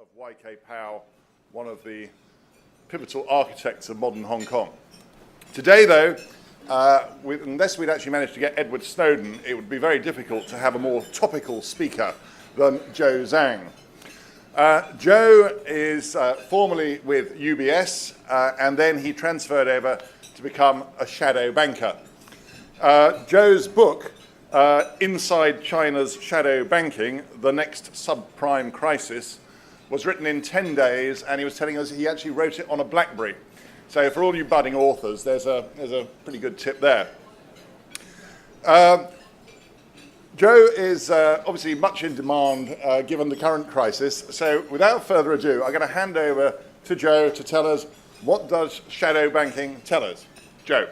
of YK Pao, one of the pivotal architects of modern Hong Kong. Today, though, unless we'd actually managed to get Edward Snowden, it would be very difficult to have a more topical speaker than Joe Zhang. Joe is formerly with UBS, and then he transferred over to become a shadow banker. Joe's book, Inside China's Shadow Banking, The Next Subprime Crisis, was written in 10 days, and he was telling us he actually wrote it on a BlackBerry. So for all you budding authors, there's a pretty good tip there. Joe is obviously much in demand given the current crisis. So without further ado, I'm going to hand over to Joe to tell us what does shadow banking tell us. Joe.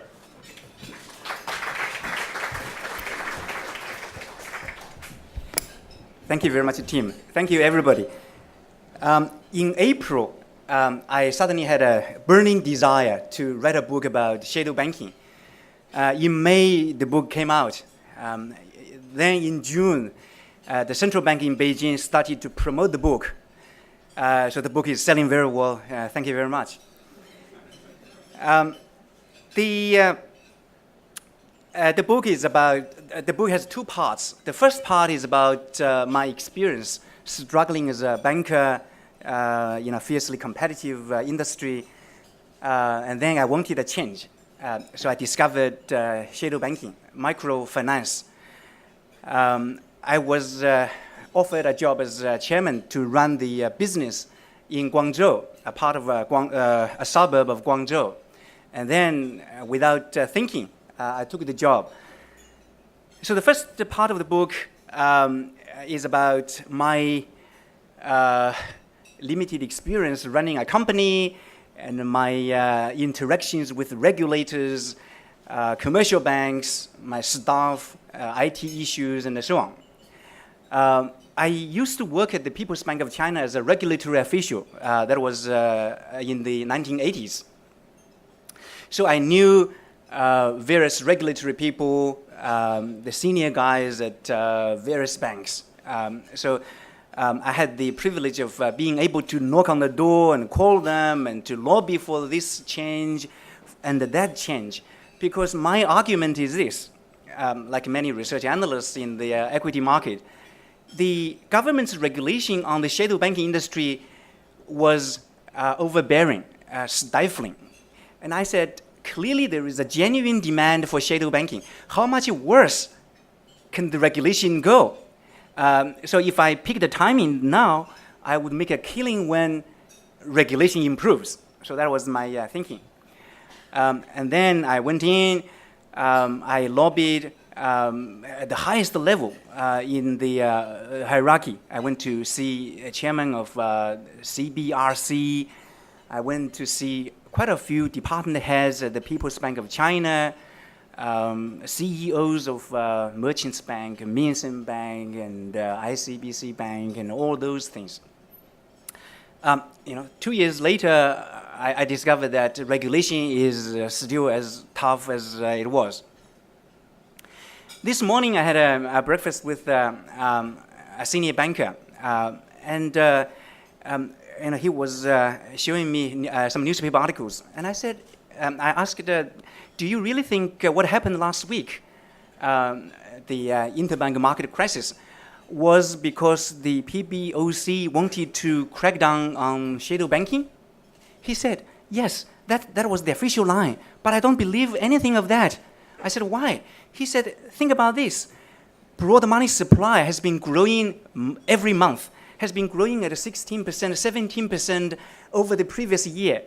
Thank you very much, Tim. Thank you, everybody. In April, I suddenly had a burning desire to write a book about shadow banking. In May, the book came out. Then in June, the central bank in Beijing started to promote the book. So the book is selling very well. Thank you very much. The book has two parts. The first part is about my experience struggling as a banker in a fiercely competitive industry, and then I wanted a change. So I discovered shadow banking, microfinance. I was offered a job as chairman to run the business in Guangzhou, a part of a suburb of Guangzhou. And then, without thinking, I took the job. So the first part of the book is about my limited experience running a company and my interactions with regulators, commercial banks, my staff, IT issues, and so on. I used to work at the People's Bank of China as a regulatory official. That was in the 1980s. So I knew various regulatory people, the senior guys at various banks. I had the privilege of being able to knock on the door and call them and to lobby for this change and that change. Because my argument is this, like many research analysts in the equity market, the government's regulation on the shadow banking industry was overbearing, stifling. And I said, clearly there is a genuine demand for shadow banking. How much worse can the regulation go? So if I pick the timing now, I would make a killing when regulation improves. So that was my thinking. And then I went in, I lobbied at the highest level in the hierarchy. I went to see a chairman of CBRC. I went to see quite a few department heads at the People's Bank of China, CEOs of Merchants Bank, Minsen Bank, and ICBC Bank, and all those things. 2 years later, I discovered that regulation is still as tough as it was. This morning, I had a breakfast with a senior banker, and he was showing me some newspaper articles. And I said, I asked, do you really think what happened last week, the interbank market crisis, was because the PBOC wanted to crack down on shadow banking? He said, yes, that was the official line, but I don't believe anything of that. I said, why? He said, think about this. Broad money supply has been growing every month, has been growing at 16%, 17% over the previous year.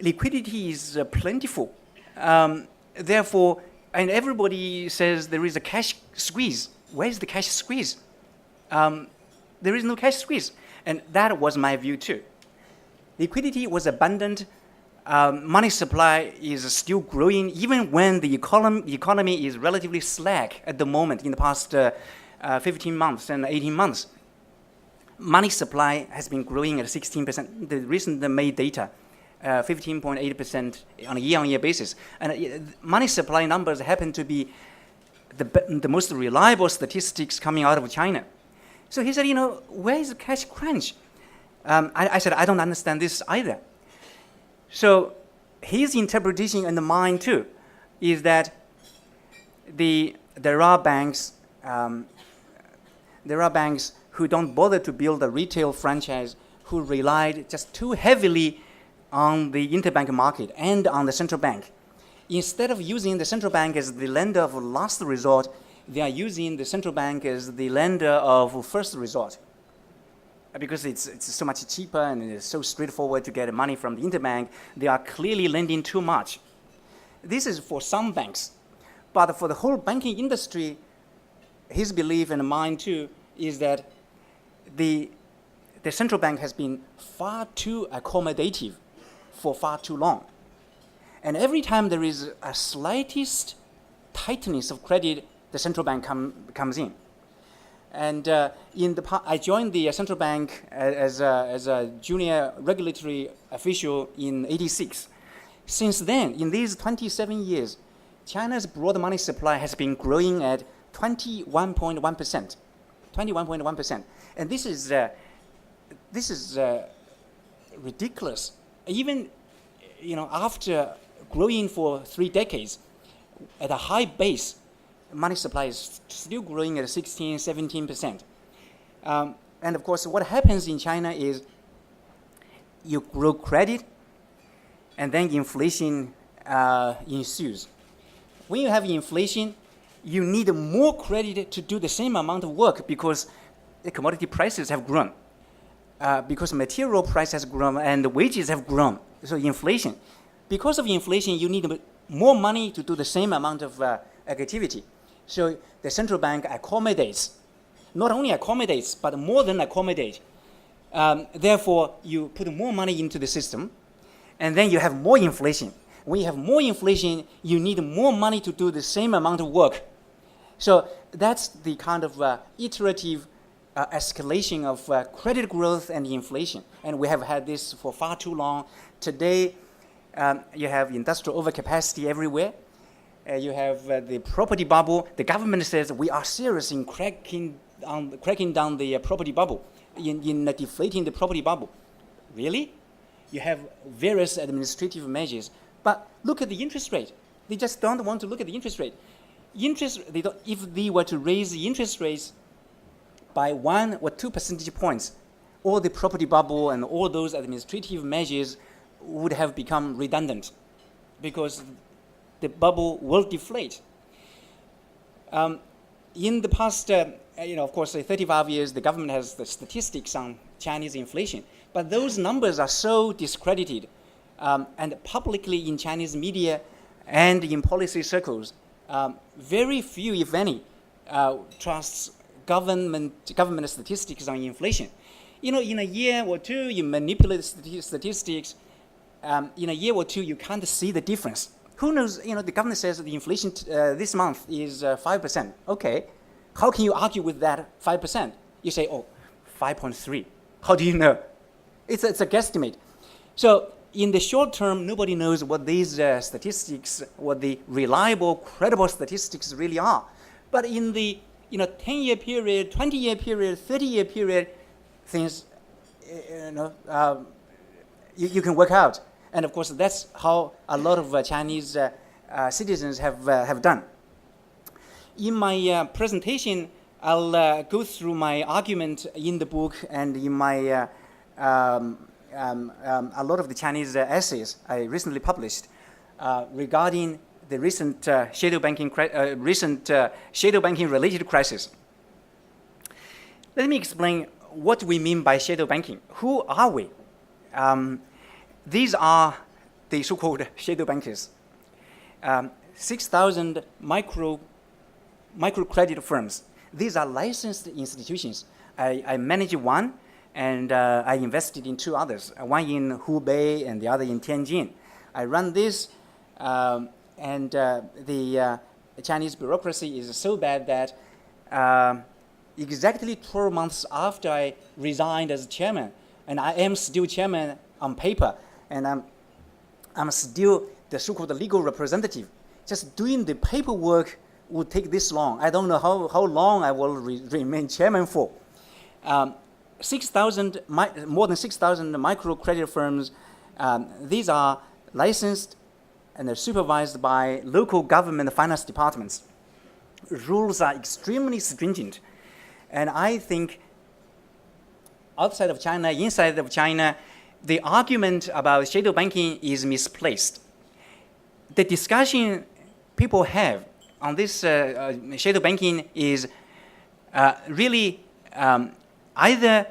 Liquidity is plentiful. Therefore, and everybody says there is a cash squeeze. Where is the cash squeeze? There is no cash squeeze. And that was my view too. Liquidity was abundant. Money supply is still growing, even when the economy is relatively slack at the moment in the past 15 months and 18 months. Money supply has been growing at 16%. The recent May data, 15.8% on a year-on-year basis. And money supply numbers happen to be the most reliable statistics coming out of China. So he said, where is the cash crunch? I said, I don't understand this either. So his interpretation and mine too is that there are banks who don't bother to build a retail franchise, who relied just too heavily on the interbank market and on the central bank. Instead of using the central bank as the lender of last resort, they are using the central bank as the lender of first resort. Because it's so much cheaper and it's so straightforward to get money from the interbank, they are clearly lending too much. This is for some banks. But for the whole banking industry, his belief and mine too is that the central bank has been far too accommodative for far too long. And every time there is a slightest tightness of credit, the central bank comes in. And I joined the central bank as a junior regulatory official in '86. Since then, in these 27 years, China's broad money supply has been growing at 21.1%. 21.1%. And this is ridiculous. Even after growing for 3 decades at a high base, money supply is still growing at 16, 17%. And of course, what happens in China is you grow credit and then inflation ensues. When you have inflation, you need more credit to do the same amount of work because the commodity prices have grown, because material price has grown and the wages have grown. So inflation. Because of inflation, you need more money to do the same amount of activity. So the central bank accommodates, not only accommodates, but more than accommodate. Therefore, you put more money into the system, and then you have more inflation. When you have more inflation, you need more money to do the same amount of work. So that's the kind of iterative escalation of credit growth and inflation. And we have had this for far too long. Today, you have industrial overcapacity everywhere. You have the property bubble. The government says we are serious in cracking down the property bubble, in deflating the property bubble. Really? You have various administrative measures. But look at the interest rate. They just don't want to look at the interest rate. If they were to raise the interest rates by 1 or 2 percentage points, all the property bubble and all those administrative measures would have become redundant because the bubble will deflate. In the past, of course, 35 years, the government has the statistics on Chinese inflation, but those numbers are so discredited, and publicly in Chinese media and in policy circles, very few, if any, trusts government statistics on inflation. In a year or two, you manipulate statistics. In a year or two, you can't see the difference. Who knows? The government says the inflation this month is 5%. Okay, how can you argue with that 5%? You say, 5.3. How do you know? It's a guesstimate. So in the short term, nobody knows what these statistics, what the reliable, credible statistics really are. But in the 10-year period, 20-year period, 30-year period, things you can work out. And of course, that's how a lot of Chinese citizens have done. In my presentation, I'll go through my argument in the book and in my a lot of the Chinese essays I recently published regarding the recent shadow banking related crisis. Let me explain what we mean by shadow banking. Who are we? These are the so-called shadow bankers. 6,000 microcredit firms. These are licensed institutions. I manage one, and I invested in 2 others, one in Hubei and the other in Tianjin. I run this, and the Chinese bureaucracy is so bad that exactly 12 months after I resigned as chairman, and I am still chairman on paper, and I'm still the so-called legal representative. Just doing the paperwork would take this long. I don't know how long I will remain chairman for. more than 6,000 microcredit firms. These are licensed and they're supervised by local government finance departments. Rules are extremely stringent. And I think outside of China, inside of China, the argument about shadow banking is misplaced. The discussion people have on this shadow banking is really either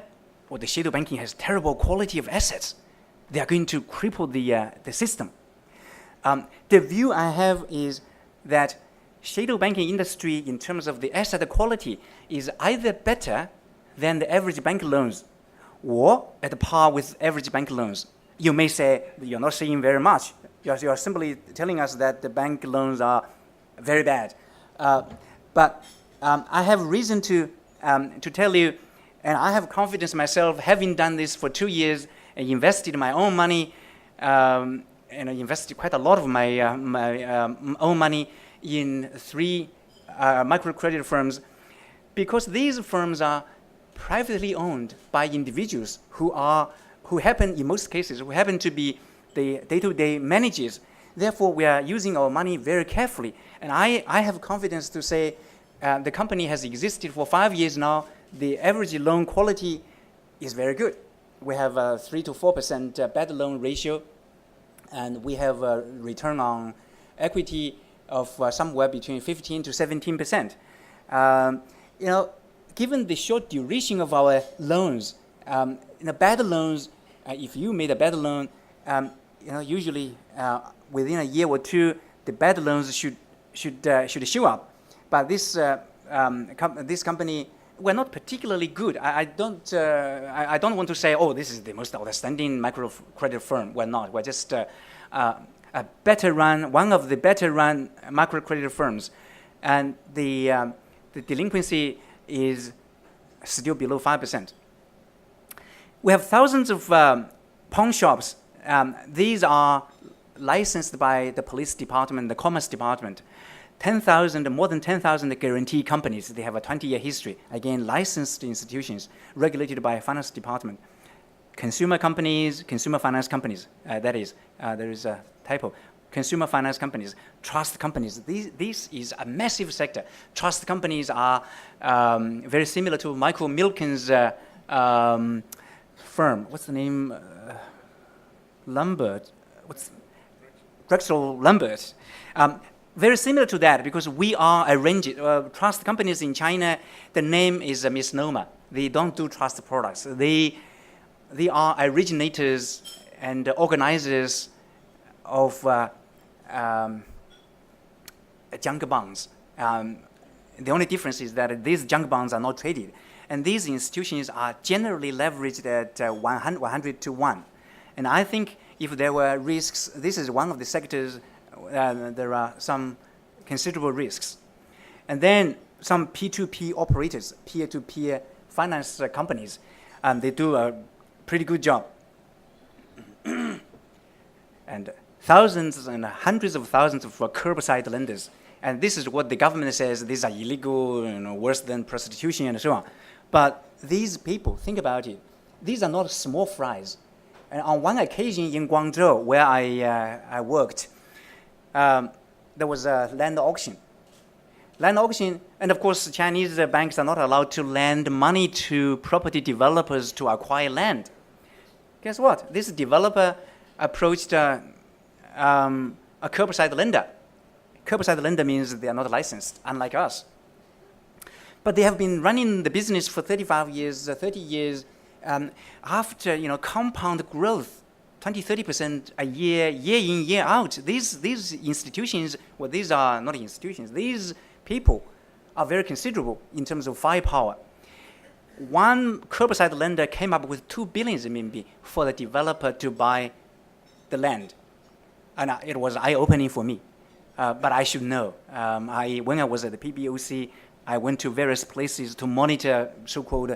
the shadow banking has terrible quality of assets. They are going to cripple the system. The view I have is that shadow banking industry in terms of the asset quality is either better than the average bank loans or at par with average bank loans. You may say you're not saying very much. You're simply telling us that the bank loans are very bad. But I have reason to tell you, and I have confidence myself, having done this for 2 years and invested my own money, and I invested quite a lot of my own money in 3 microcredit firms, because these firms are privately owned by individuals who happen, in most cases, to be the day-to-day managers. Therefore, we are using our money very carefully. And I have confidence to say the company has existed for 5 years now. The average loan quality is very good. We have a 3 to 4% bad loan ratio, and we have a return on equity of somewhere between 15 to 17%. Given the short duration of our loans, bad loans, if you made a bad loan, usually within a year or two, the bad loans should show up. But this company were not particularly good. I don't want to say, oh, this is the most outstanding microcredit firm. We're not. We're just a better run, one of the better run microcredit firms, and the delinquency is still below 5%. We have thousands of pawn shops. These are licensed by the police department, the commerce department. More than 10,000 guarantee companies. They have a 20-year history. Again, licensed institutions regulated by a finance department. Consumer companies, consumer finance companies. There is a typo. Consumer finance companies, trust companies. This is a massive sector. Trust companies are very similar to Michael Milken's firm. What's the name? Lambert. Drexel Lambert. Very similar to that, because we are arranged. Trust companies in China, the name is a misnomer. They don't do trust products. They are originators and organizers of junk bonds. The only difference is that these junk bonds are not traded. And these institutions are generally leveraged at 100 to 1. And I think if there were risks, this is one of the sectors there are some considerable risks. And then some P2P operators, peer-to-peer finance companies, they do a pretty good job. And thousands and hundreds of thousands of curbside lenders. And this is what the government says, these are illegal, worse than prostitution and so on. But these people, think about it, these are not small fries. And on one occasion in Guangzhou, where I worked, there was a land auction. And of course, Chinese banks are not allowed to lend money to property developers to acquire land. Guess what? This developer approached a curbside lender. Curbside lender means they are not licensed, unlike us. But they have been running the business for 35 years, 30 years, after compound growth. 20-30% a year in, year out. These institutions, well, these are not institutions. These people are very considerable in terms of firepower. One curbside lender came up with 2 billion RMB for the developer to buy the land. And it was eye-opening for me. But I should know. When I was at the PBOC, I went to various places to monitor so-called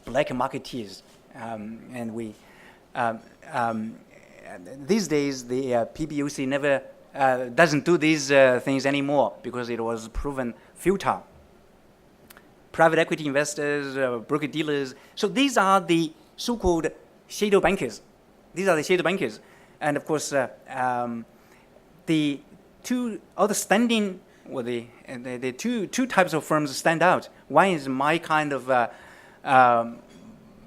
black marketeers. And we... these days, the PBOC never doesn't do these things anymore because it was proven futile. private equity investors, broker dealers. So these are the so-called shadow bankers. These are the shadow bankers. And of course, the two outstanding, well, the two types of firms stand out. One is my kind of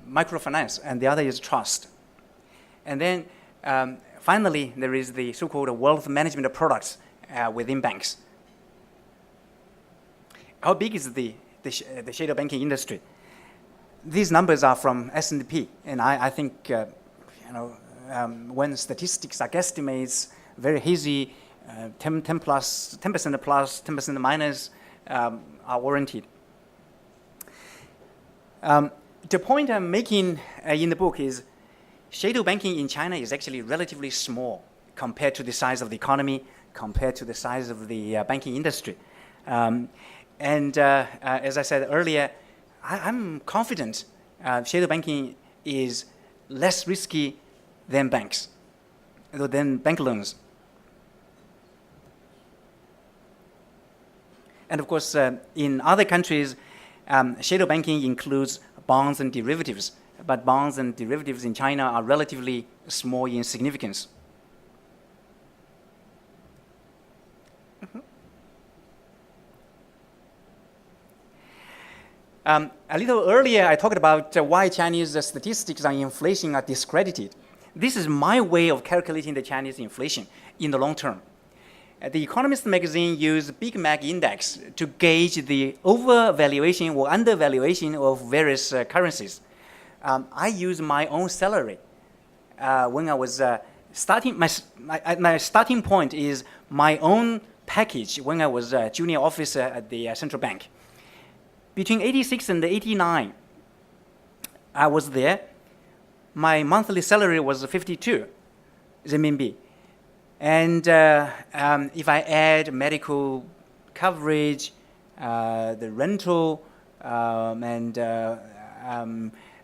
microfinance, and the other is trust. And then finally, there is the so-called wealth management products within banks. How big is the shadow banking industry? These numbers are from S&P, and I think when statistics are guesstimates, very hazy, 10% plus, 10% minus are warranted. The point I'm making in the book is shadow banking in China is actually relatively small compared to the size of the economy, compared to the size of the banking industry. As I said earlier, I'm confident shadow banking is less risky than banks, than bank loans. And of course, in other countries, shadow banking includes bonds and derivatives, but bonds and derivatives in China are relatively small in significance. A little earlier, I talked about why Chinese statistics on inflation are discredited. This is my way of calculating the Chinese inflation in the long term. The Economist magazine used Big Mac Index to gauge the overvaluation or undervaluation of various currencies. I used my own salary when I was starting. My starting point is my own package when I was a junior officer at the central bank. Between 86 and 89, I was there. My monthly salary was 52 renminbi. And if I add medical coverage, the rental, and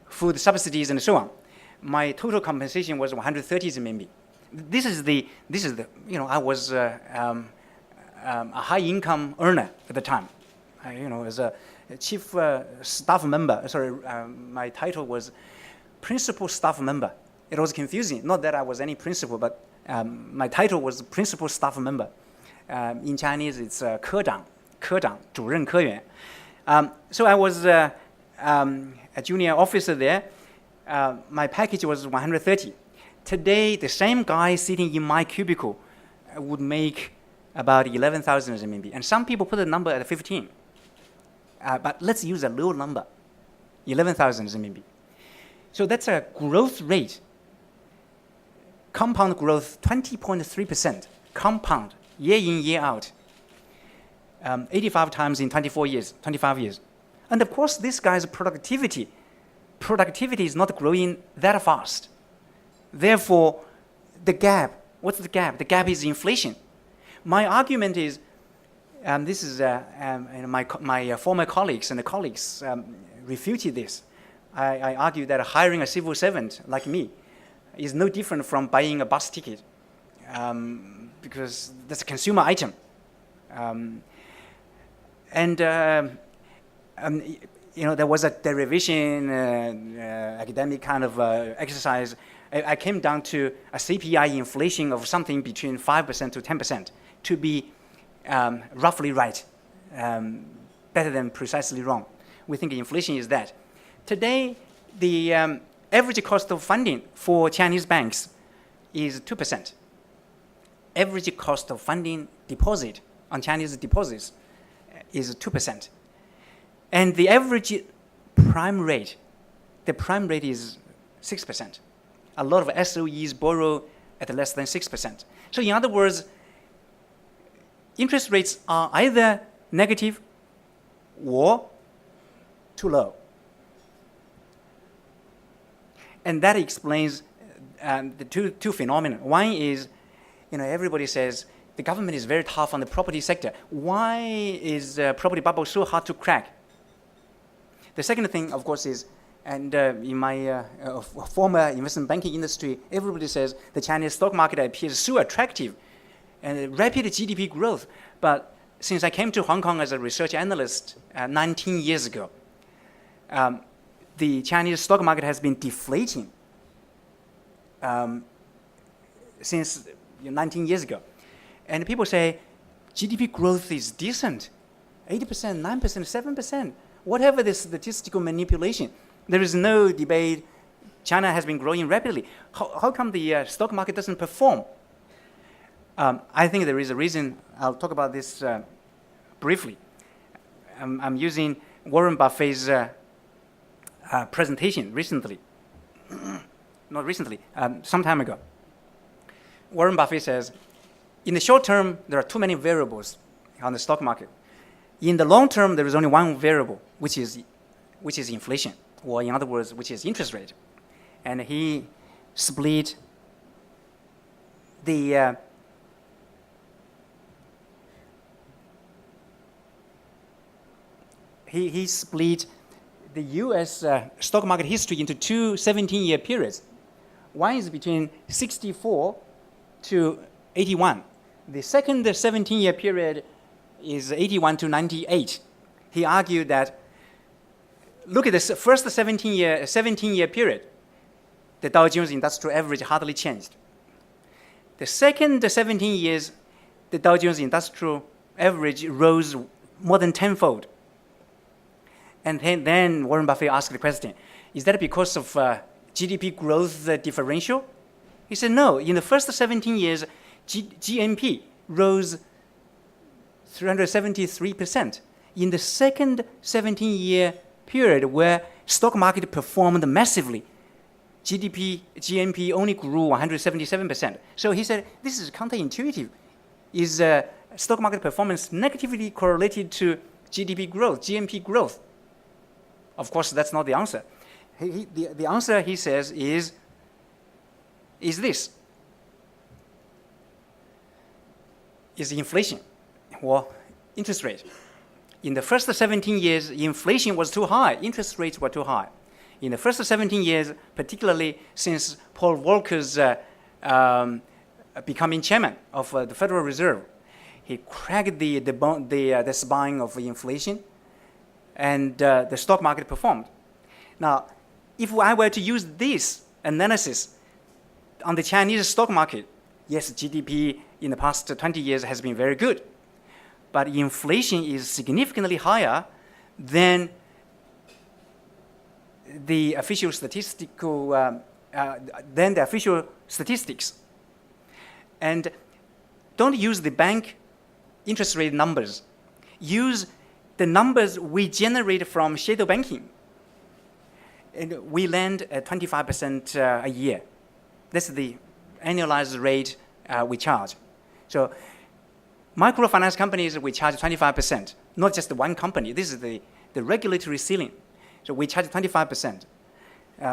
food subsidies and so on, my total compensation was 130 renminbi. This is the I was a high income earner at the time. As a chief staff member. My title was principal staff member. It was confusing. Not that I was any principal, but my title was principal staff member. In Chinese, it's 科长, 主任科员. So I was a junior officer there. My package was 130. Today, the same guy sitting in my cubicle would make about 11,000 renminbi. And some people put the number at 15. But let's use a low number, 11,000 renminbi. So that's a growth rate, compound growth 20.3%, compound, year in, year out, 85 times in 25 years. And of course, this guy's productivity is not growing that fast. Therefore, the gap, what's the gap? The gap is inflation. My argument is, this is my former colleagues and the colleagues refuted this. I argue that hiring a civil servant like me is no different from buying a bus ticket because that's a consumer item. There was a derivation, academic kind of exercise. I came down to a CPI inflation of something between 5% to 10% to be roughly right, better than precisely wrong. We think inflation is that. Today, the average cost of funding for Chinese banks is 2%. Average cost of funding deposit on Chinese deposits is 2%. And the average prime rate is 6%. A lot of SOEs borrow at less than 6%. So in other words, interest rates are either negative or too low. And that explains the two phenomena. One is, everybody says the government is very tough on the property sector. Why is property bubble so hard to crack? The second thing, of course, is, and in my former investment banking industry, everybody says the Chinese stock market appears so attractive and rapid GDP growth, but since I came to Hong Kong as a research analyst 19 years ago, the Chinese stock market has been deflating since 19 years ago. And people say GDP growth is decent, 80%, 9%, 7%, whatever the statistical manipulation. There is no debate. China has been growing rapidly. How come the stock market doesn't perform? I think there is a reason. I'll talk about this briefly. I'm using Warren Buffett's presentation recently. Not recently, some time ago. Warren Buffett says, in the short term, there are too many variables on the stock market. In the long term, there is only one variable, which is inflation, or in other words, which is interest rate. And he split the he split the U.S. Stock market history into two 17-year periods. One is between 64 to 81. The second 17-year period is 81 to 98. He argued that, look at this first 17-year period, the Dow Jones Industrial Average hardly changed. The second 17 years, the Dow Jones Industrial Average rose more than tenfold. And then Warren Buffett asked the question, is that because of GDP growth differential? He said, no. In the first 17 years, GNP rose 373%. In the second 17-year period where stock market performed massively, GNP only grew 177%. So he said, this is counterintuitive. Is stock market performance negatively correlated to GDP growth, GNP growth? Of course, that's not the answer. The answer, he says, is this. Is inflation or interest rate. In the first 17 years, inflation was too high, interest rates were too high. In the first 17 years, particularly since Paul Volcker's becoming chairman of the Federal Reserve, he cracked the spine of inflation, and the stock market performed. Now, if I were to use this analysis on the Chinese stock market, yes, GDP in the past 20 years has been very good, but inflation is significantly higher than the official statistics. And don't use the bank interest rate numbers. Use the numbers we generate from shadow banking. And we lend at 25% a year. That's the annualized rate we charge. So microfinance companies, we charge 25%, not just one company. This is the regulatory ceiling. So we charge 25%,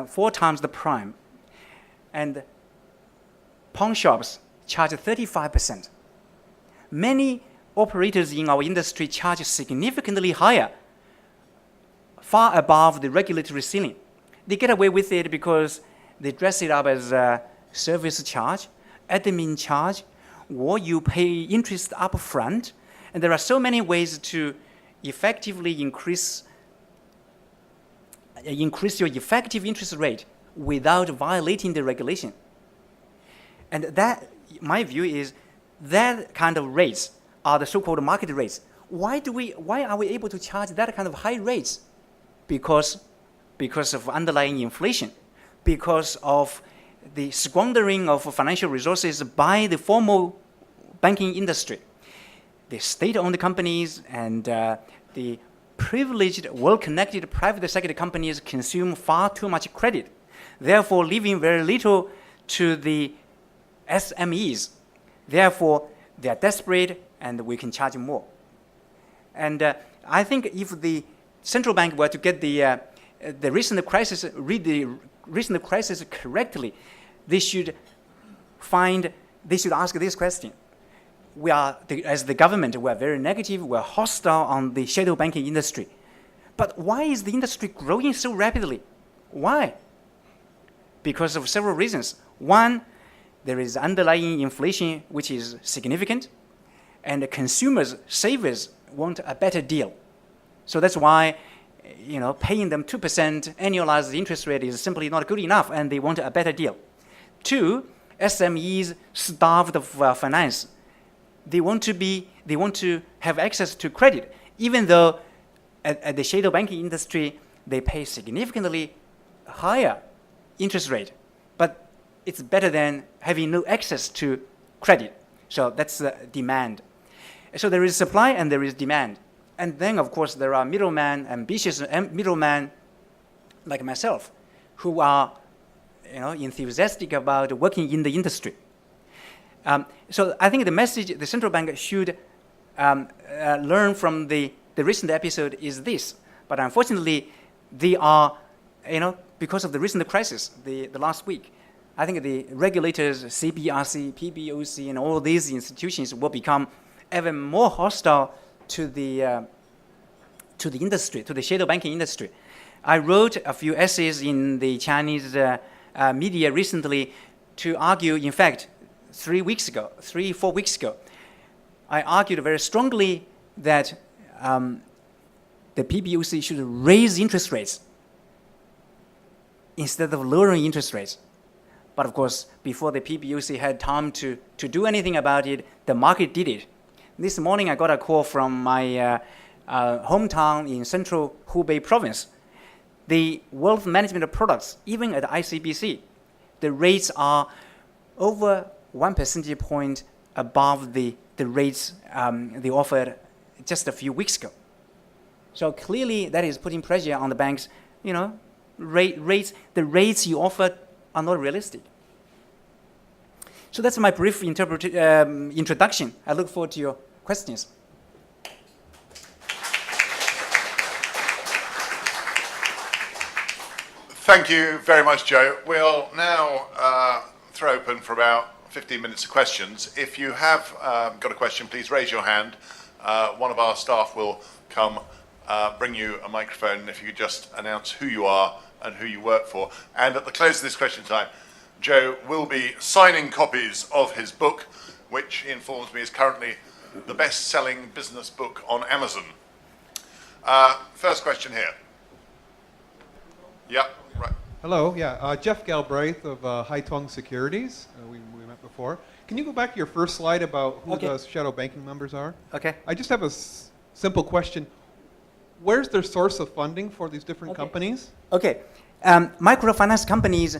4 times the prime. And pawn shops charge 35%. Many operators in our industry charge significantly higher, far above the regulatory ceiling. They get away with it because they dress it up as a service charge, admin charge, or you pay interest up front. And there are so many ways to effectively increase your effective interest rate without violating the regulation. And that, my view is, that kind of rates are the so-called market rates. Why are we able to charge that kind of high rates? Because of underlying inflation, because of the squandering of financial resources by the formal banking industry. The state-owned companies and the privileged, well-connected private sector companies consume far too much credit, therefore leaving very little to the SMEs. Therefore, they are desperate and we can charge more. And I think if the central bank were to get the recent crisis, read the recent crisis correctly, they should ask this question. As the government, we are very negative, we are hostile on the shadow banking industry. But why is the industry growing so rapidly? Why? Because of several reasons. One, there is underlying inflation which is significant. and the consumers, savers, want a better deal. So that's why, paying them 2% annualized interest rate is simply not good enough, and they want a better deal. Two, SMEs starved of finance. They want to have access to credit, even though at the shadow banking industry they pay significantly higher interest rate, but it's better than having no access to credit. So that's the demand. So there is supply and there is demand. And then, of course, there are middlemen, ambitious middlemen like myself, who are enthusiastic about working in the industry. So I think the message the central bank should learn from the recent episode is this. But unfortunately, they are, because of the recent crisis, the last week, I think the regulators, CBRC, PBOC, and all these institutions will become even more hostile to the industry, to the shadow banking industry. I wrote a few essays in the Chinese media recently to argue, in fact, 4 weeks ago, I argued very strongly that the PBOC should raise interest rates instead of lowering interest rates. But of course, before the PBOC had time to do anything about it, the market did it. This morning, I got a call from my hometown in central Hubei province. The wealth management products, even at ICBC, the rates are over 1 percentage point above the rates they offered just a few weeks ago. So clearly, that is putting pressure on the banks. The rates you offer are not realistic. So that's my brief introduction. I look forward to your questions. Thank you very much, Joe. We'll now throw open for about 15 minutes of questions. If you have got a question, please raise your hand. One of our staff will come bring you a microphone. If you could just announce who you are and who you work for. And at the close of this question time, Joe will be signing copies of his book, which he informs me is currently the best-selling business book on Amazon. First question here. Yep, right. Hello, Jeff Galbraith of Haitong Securities. We met before. Can you go back to your first slide about who the shadow banking members are? Okay. I just have a simple question. Where's their source of funding for these different companies? Okay. Microfinance companies,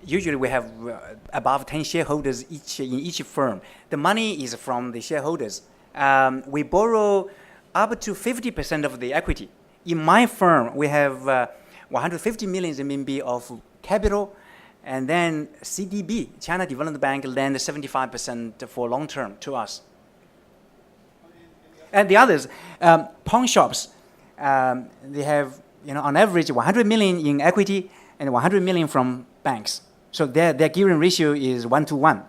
usually we have above 10 shareholders in each firm. The money is from the shareholders. We borrow up to 50% of the equity. In my firm, we have 150 million RMB of capital, and then CDB, China Development Bank, lend 75% for long term to us. And the others, pawn shops, they have, on average, 100 million in equity and 100 million from banks. So their gearing ratio is 1 to 1.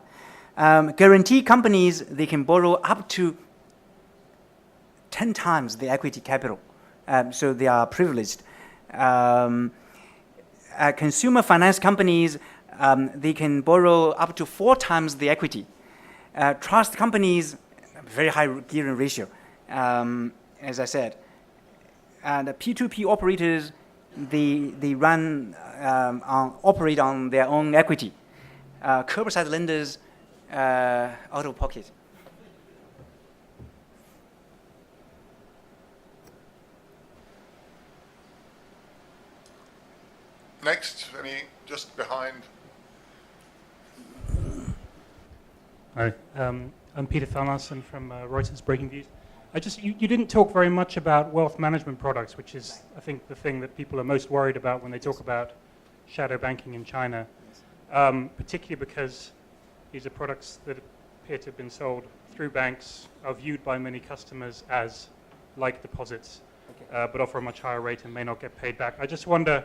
Guarantee companies, they can borrow up to 10 times the equity capital. So they are privileged. Consumer finance companies, they can borrow up to 4 times the equity. Trust companies, very high gearing ratio, as I said. And the P2P operators, they run operate on their own equity. Curbside lenders, out of pocket. Next, just behind. Hi, I'm Peter Thalmarson from Reuters Breaking Views. You didn't talk very much about wealth management products, which is, I think, the thing that people are most worried about when they talk about shadow banking in China, particularly because these are products that appear to have been sold through banks, are viewed by many customers as like deposits, but offer a much higher rate and may not get paid back. I just wonder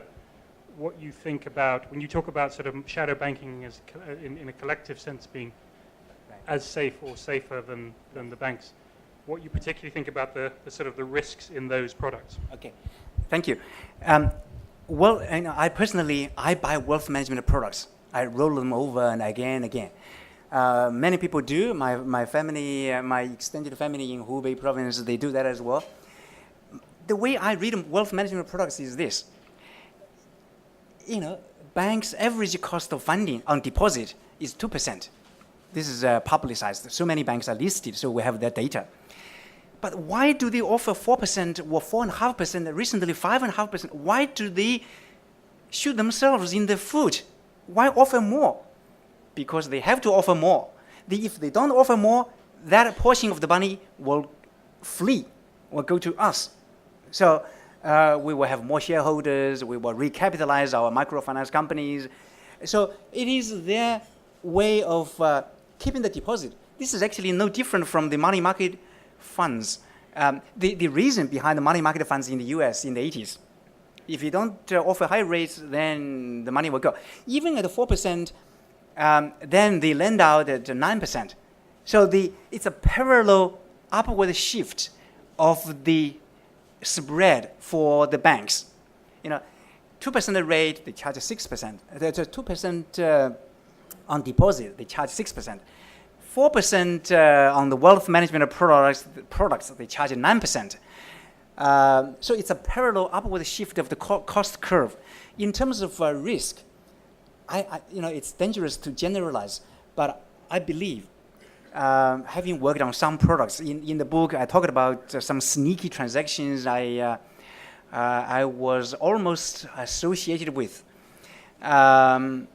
what you think about, when you talk about sort of shadow banking as in a collective sense being as safe or safer than the banks, what you particularly think about the sort of the risks in those products. Okay, thank you. Well, I personally buy wealth management products. I roll them over and again. Many people do. My family, my extended family in Hubei province, they do that as well. The way I read wealth management products is this. Banks' average cost of funding on deposit is 2%. This is publicized. So many banks are listed, so we have that data. But why do they offer 4% or 4.5%, recently 5.5%? Why do they shoot themselves in the foot? Why offer more? Because they have to offer more. If they don't offer more, that portion of the money will flee, will go to us. So we will have more shareholders, we will recapitalize our microfinance companies. So it is their way of keeping the deposit. This is actually no different from the money market funds. The reason behind the money market funds in the US in the 80s, if you don't offer high rates, then the money will go. Even at 4%, then they lend out at 9%. So it's a parallel upward shift of the spread for the banks. 2% rate, they charge 6%. There's a 2% on deposit, they charge 6%. 4% on the wealth management products, they charge 9%. So it's a parallel upward shift of the cost curve. In terms of risk, it's dangerous to generalize, but I believe, having worked on some products, in the book I talked about some sneaky transactions I was almost associated with. I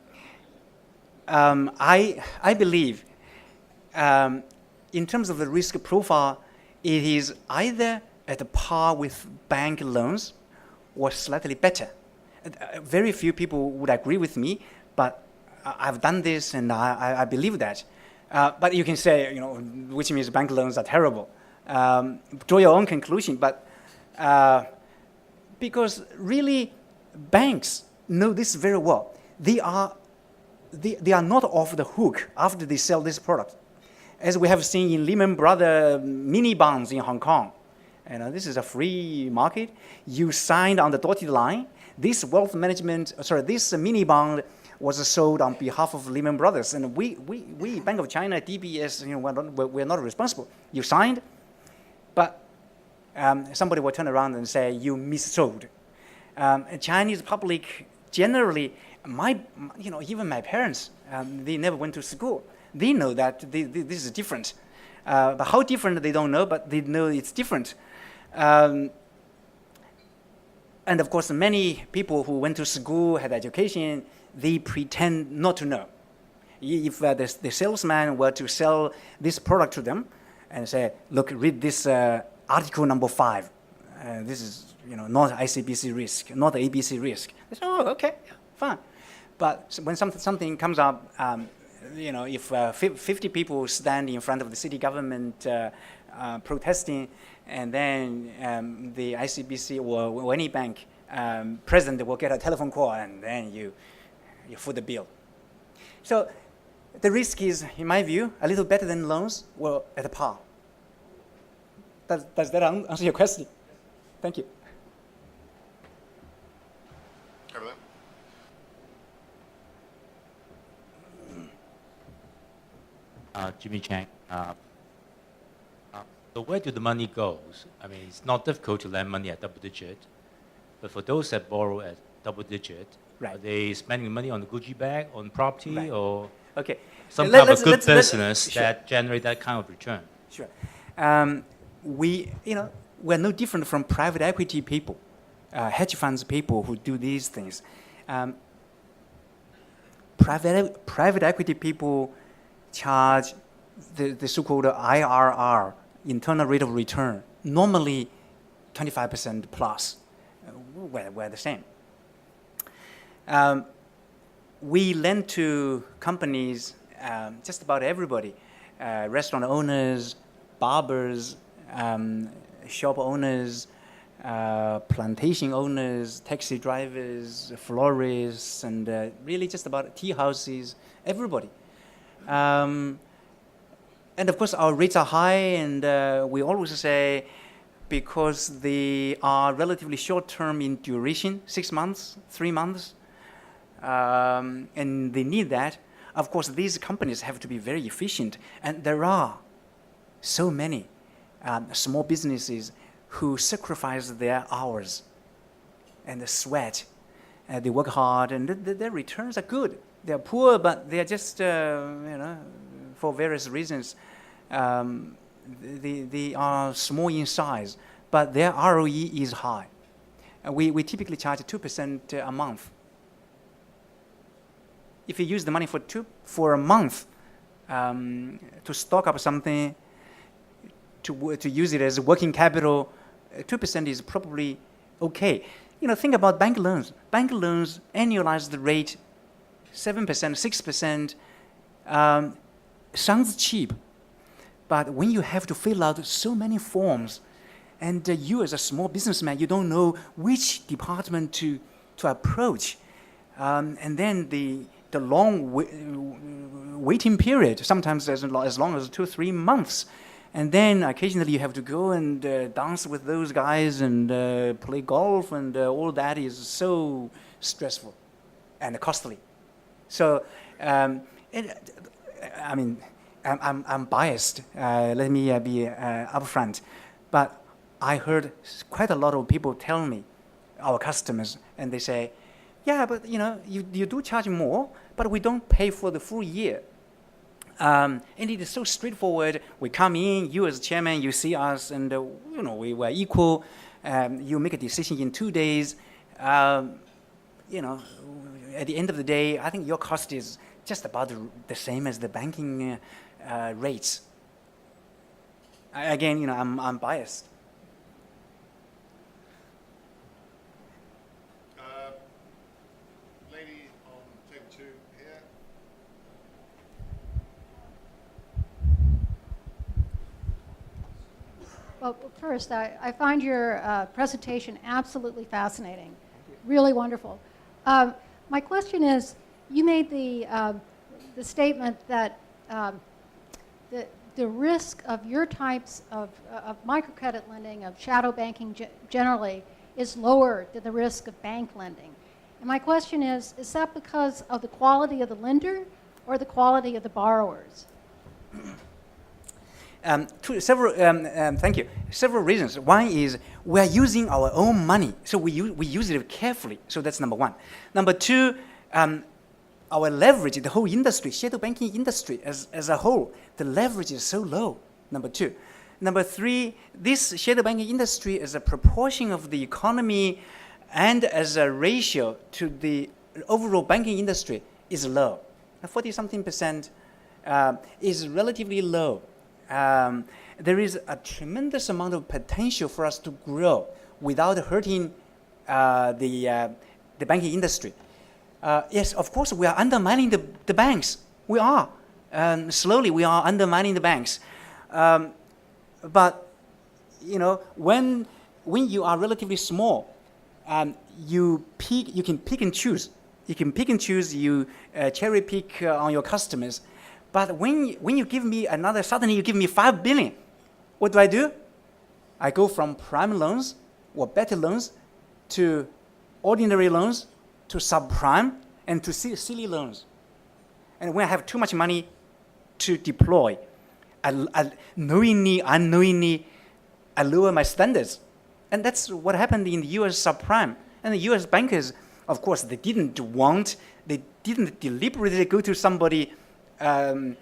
believe, in terms of the risk profile, it is either at par with bank loans or slightly better. Very few people would agree with me, but I've done this and I believe that. But you can say, which means bank loans are terrible. Draw your own conclusion, but because really banks know this very well. They are not off the hook after they sell this product. As we have seen in Lehman Brothers mini bonds in Hong Kong. This is a free market. You signed on the dotted line. This this mini bond was sold on behalf of Lehman Brothers. And we Bank of China, DBS, we're not responsible. You signed, but somebody will turn around and say you missold. Chinese public generally, even my parents, they never went to school. They know that this is different. But how different, they don't know, but they know it's different. And of course, many people who went to school, had education, they pretend not to know. If the salesman were to sell this product to them and say, look, read this article number 5. This is not ICBC risk, not ABC risk. They say, oh, okay, fine. But when something comes up, if 50 people stand in front of the city government protesting, and then the ICBC or any bank president will get a telephone call, and then you foot the bill. So the risk is, in my view, a little better than loans or at par. Does that answer your question? Thank you. Over there. Jimmy Chang. So where do the money goes? I mean, it's not difficult to lend money at double digit, but for those that borrow at double digit, right, are they spending money on the Gucci bag, on property, right, or okay, some kind of good business sure, that generate that kind of return? Sure. We're no different from private equity people, hedge funds people who do these things. Private equity people charge the so-called IRR, internal rate of return, normally 25% plus. We're the same. We lend to companies, just about everybody, restaurant owners, barbers, shop owners, plantation owners, taxi drivers, florists, and really just about tea houses, everybody. And of course, our rates are high, and we always say, because they are relatively short-term in duration, 6 months, 3 months, and they need that. of course, these companies have to be very efficient, and there are so many small businesses who sacrifice their hours and the sweat. They work hard, and their returns are good. They're poor, but they're just, for various reasons, they are small in size, but their ROE is high. We typically charge 2% a month. If you use the money for a month to stock up something, to use it as working capital, 2% is probably okay. Think about bank loans. Bank loans, annualized rate, 7%, 6%, sounds cheap. But when you have to fill out so many forms, and you as a small businessman, you don't know which department to approach, and then the long waiting period, sometimes as long as 2-3 months. And then occasionally you have to go and dance with those guys and play golf, and all that is so stressful and costly. So, I'm biased. Let me be upfront, but I heard quite a lot of people tell me, our customers, and they say, "Yeah, but you do charge more, but we don't pay for the full year." And it is so straightforward. We come in, you as chairman, you see us, and we were equal. You make a decision in 2 days. At the end of the day, I think your cost is just about the same as the banking rates. Again, I'm biased. Lady on table 2 here. Well, first, I find your presentation absolutely fascinating, really wonderful. My question is, you made the statement that the risk of your types of microcredit lending, of shadow banking generally, is lower than the risk of bank lending. And my question is that because of the quality of the lender or the quality of the borrowers? Thank you. Several reasons. One is we are using our own money, so we use it carefully. So that's number one. Number two, our leverage, the whole industry, shadow banking industry as a whole, the leverage is so low. Number two. Number three, this shadow banking industry as a proportion of the economy and as a ratio to the overall banking industry is low. 40-something% is relatively low. There is a tremendous amount of potential for us to grow without hurting the banking industry. Yes, of course, we are undermining the banks. We are. Slowly, we are undermining the banks. But, when you are relatively small, you can pick and choose. You can pick and choose, you cherry pick on your customers. But when you give me suddenly you give me 5 billion, what do? I go from prime loans or better loans to ordinary loans to subprime and to silly loans. And when I have too much money to deploy, knowingly, unknowingly, I lower my standards. And that's what happened in the US subprime. And the US bankers, of course, they didn't deliberately go to somebody, some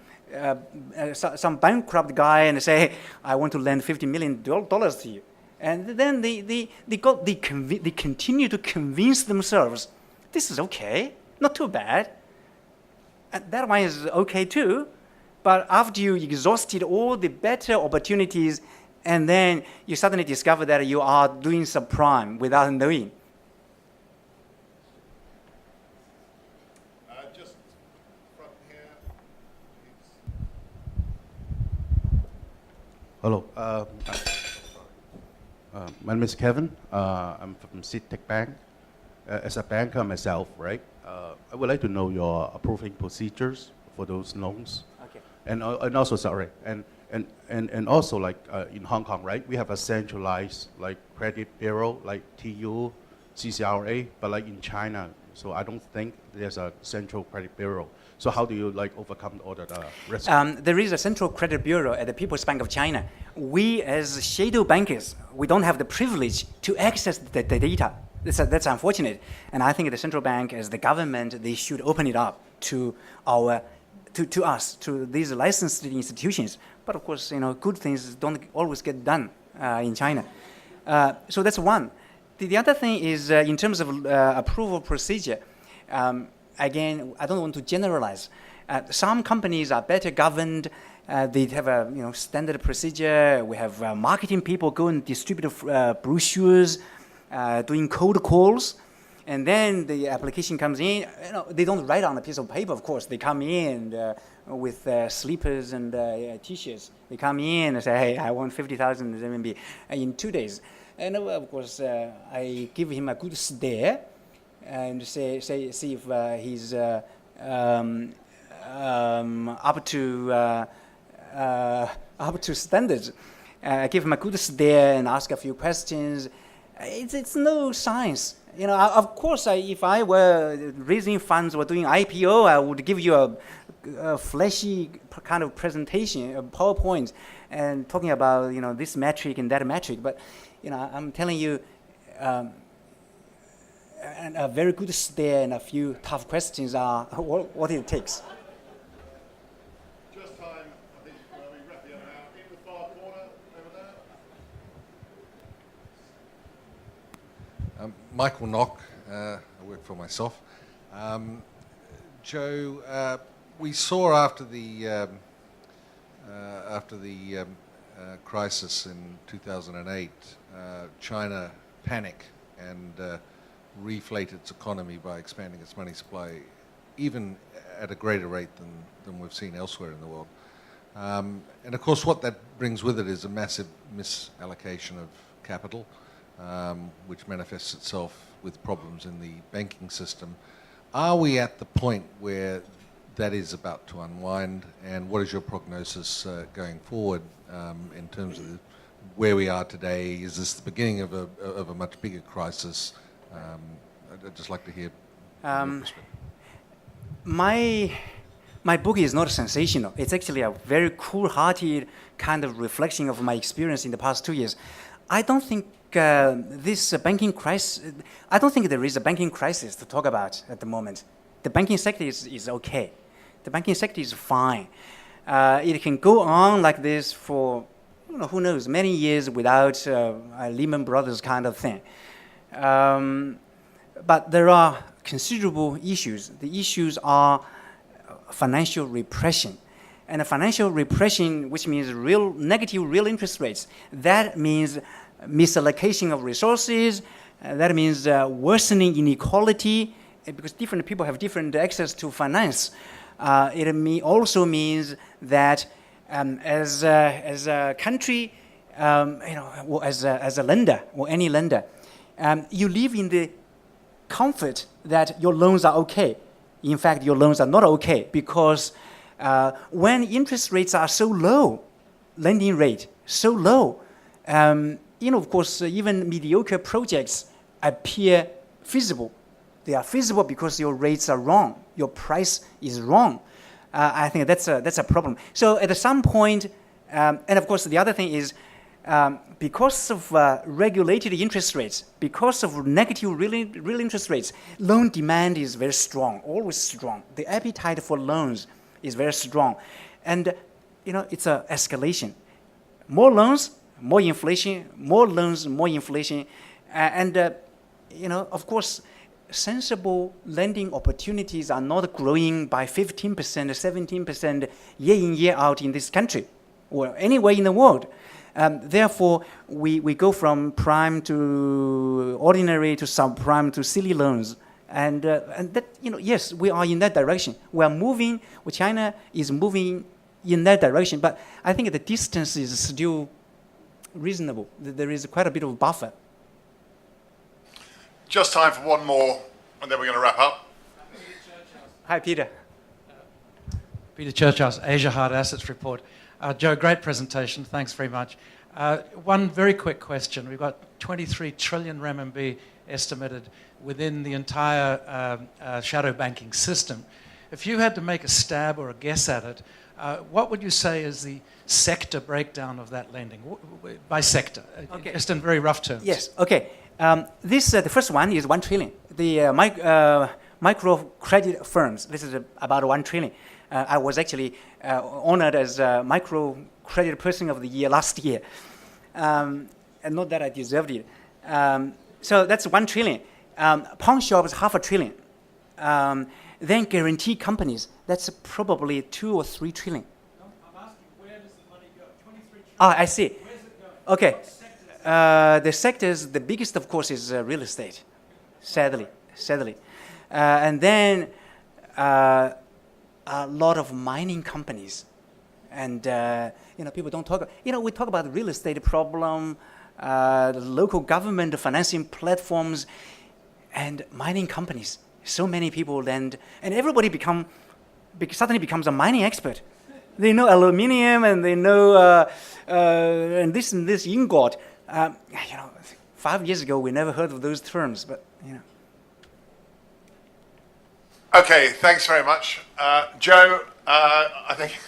bankrupt guy and say, "Hey, I want to lend $50 million to you." And then they continue to convince themselves, this is okay, not too bad. And that one is okay too. But after you exhausted all the better opportunities, and then you suddenly discover that you are doing subprime without knowing. Just front here. Hello. My name is Kevin. I'm from Citec Bank. As a banker myself, right? I would like to know your approving procedures for those loans. Okay. And also, sorry, and also like in Hong Kong, right? We have a centralized like credit bureau like TU, CCRA, but like in China, so I don't think there's a central credit bureau. So how do you like overcome all the risk? There is a central credit bureau at the People's Bank of China. We, as shadow bankers, we don't have the privilege to access the data. That's unfortunate. And I think the central bank, as the government, they should open it up to us, to these licensed institutions. But of course, good things don't always get done in China. So that's one. The other thing is in terms of approval procedure. Again, I don't want to generalize. Some companies are better governed. They have a standard procedure. We have marketing people go and distribute brochures, doing cold calls, and then the application comes in. They don't write on a piece of paper, of course. They come in with slippers and T-shirts. They come in and say, "Hey, I want 50,000 RMB in 2 days." And of course, I give him a good stare and see if he's up to standards. I give him a good stare and ask a few questions. It's no science. Of course, if I were raising funds or doing IPO, I would give you a flashy kind of presentation, a PowerPoint, and talking about this metric and that metric. But I'm telling you, a very good stare and a few tough questions are what it takes. Just time, I think, we wrap the other out. In the far corner, over there. Michael Knock, I work for myself. Joe, we saw after the crisis in 2008, China panic and reflate its economy by expanding its money supply, even at a greater rate than we've seen elsewhere in the world. And of course, what that brings with it is a massive misallocation of capital, which manifests itself with problems in the banking system. Are we at the point where that is about to unwind, and what is your prognosis going forward in terms of where we are today? Is this the beginning of a much bigger crisis? I'd just like to hear your perspective. My book is not sensational. It's actually a very cool-hearted kind of reflection of my experience in the past 2 years. I don't think this banking crisis. I don't think there is a banking crisis to talk about at the moment. The banking sector is okay. The banking sector is fine. It can go on like this for who knows, many years without a Lehman Brothers kind of thing. But there are considerable issues. The issues are financial repression. And a financial repression, which means negative real interest rates, that means misallocation of resources, that means worsening inequality, because different people have different access to finance. It also means that as a country, or as a lender, or any lender, you live in the comfort that your loans are okay. In fact, your loans are not okay because when interest rates are so low, lending rate so low, of course, even mediocre projects appear feasible. They are feasible because your rates are wrong. Your price is wrong. I think that's a problem. So at some point, and of course, the other thing is because of regulated interest rates, because of negative real interest rates, loan demand is very strong, always strong. The appetite for loans is very strong. And, it's an escalation. More loans, more inflation, more loans, more inflation. Of course, sensible lending opportunities are not growing by 15%, 17% year in, year out in this country or anywhere in the world. Therefore, we go from prime to ordinary to subprime to silly loans. And that, yes, we are in that direction. We are moving, China is moving in that direction. But I think the distance is still reasonable. There is quite a bit of buffer. Just time for one more, and then we're going to wrap up. Hi, Peter. Peter Churchhouse, Asia Hard Assets Report. Joe, great presentation. Thanks very much. One very quick question. We've got 23 trillion renminbi estimated within the entire shadow banking system. If you had to make a stab or a guess at it, what would you say is the sector breakdown of that lending, by sector, Okay. just in very rough terms? Yes. Okay. The first one is 1 trillion. The microcredit firms. This is about 1 trillion. I was actually honored as microcredit person of the year last year, and not that I deserved it. So that's 1 trillion. Pawn shops, 500 billion. Then guarantee companies, that's probably 2 or 3 trillion. No, I'm asking, where does the money go? 23 trillion. Ah, I see. Where's it going? Okay. What sectors? The sectors, the biggest, of course, is real estate, sadly. And then a lot of mining companies. And, people don't talk, we talk about the real estate problem, the local government financing platforms, and mining companies. So many people, and everybody suddenly becomes a mining expert. They know aluminium, and they know and this ingot. 5 years ago we never heard of those terms, but Okay, thanks very much. Joe, I think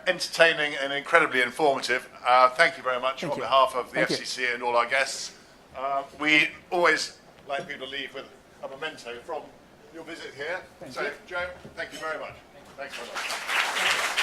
entertaining and incredibly informative. Thank you very much on behalf of the Thank you. FCC and all our guests. We always like people to leave with a memento from your visit here. Joe, thank you very much. Thanks very much.